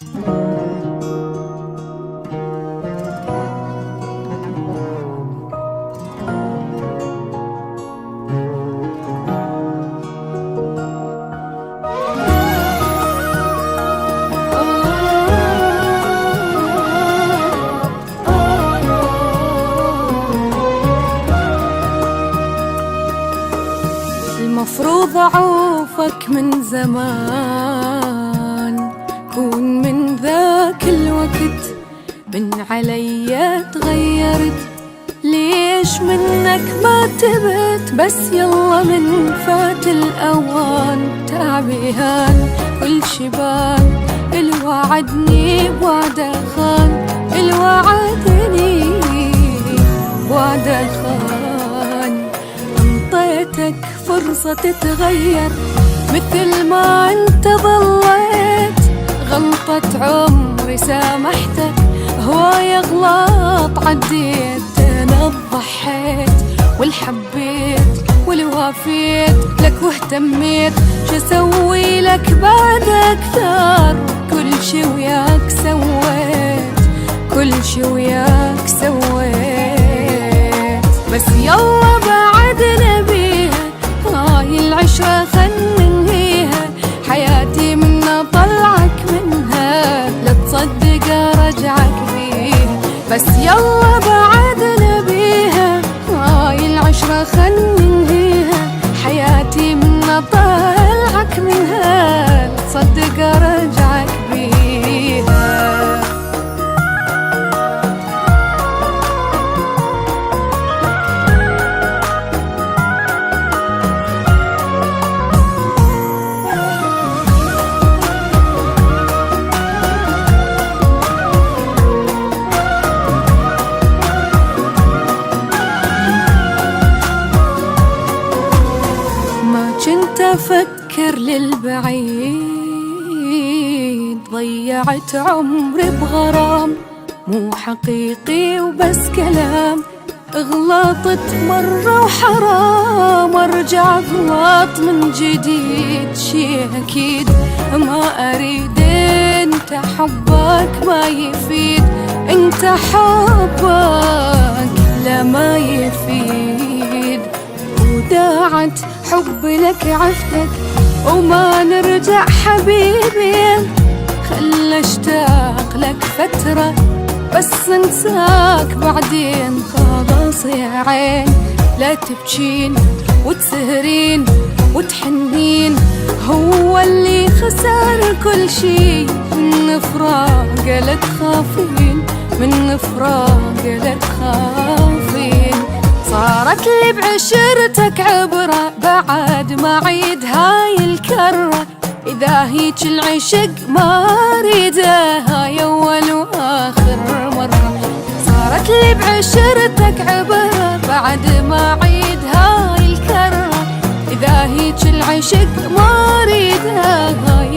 المفروض أعوفك من زمان، كون من ذاك الوقت من علي تغيرت. ليش منك ما تبت؟ بس يلا من فات الأوان. تعبي هان كل شبان، الوعدني بوعده خان، الوعدني بوعده خان. انطيتك فرصة تتغير مثل ما انت ظليت. غلطة عمري سامحتك، هواي غلط عديت. انا ضحيت والحبيت والوافيت لك واهتميت. شو اسوي لك بعد اكثر؟ كل شي وياك سويت، كل شي وياك سويت. بس يلا بعد نبيها، هاي العشرة خل ننهيها. حياتي منا طلعك منها، لا تصدق ارجعك فيها. بس يلا بعد نبيها، هاي العشرة خل ننهيها. حياتي منا طلعك منها، لا تصدق ارجعك فيها. كنت أفكر للبعيد، ضيعت عمري بغرام مو حقيقي وبس كلام. غلطت مرة وحرام أرجع أغلط من جديد. شي أكيد ما أريد، انت حبك ما يفيد، انت حبك لا ما يفيد. وداعت حبي لك عفتك وما نرجع حبيبي. خل اشتاق لك فترة بس انساك بعدين. خلاص يا عين لا تبكين وتسهرين وتحنين. هو اللي خسر كل شي من فراق لا تخافين، من فراق لا تخافين. صارت لي بعشرتك عبرة بعد ما عيد هاي الكرة. إذا هيج العشق ما أريده، هاي أول وآخر مرة. صارت لي بعشرتك عبرة بعد ما عيد هاي الكرة. إذا هيج العشق ما أريده، هاي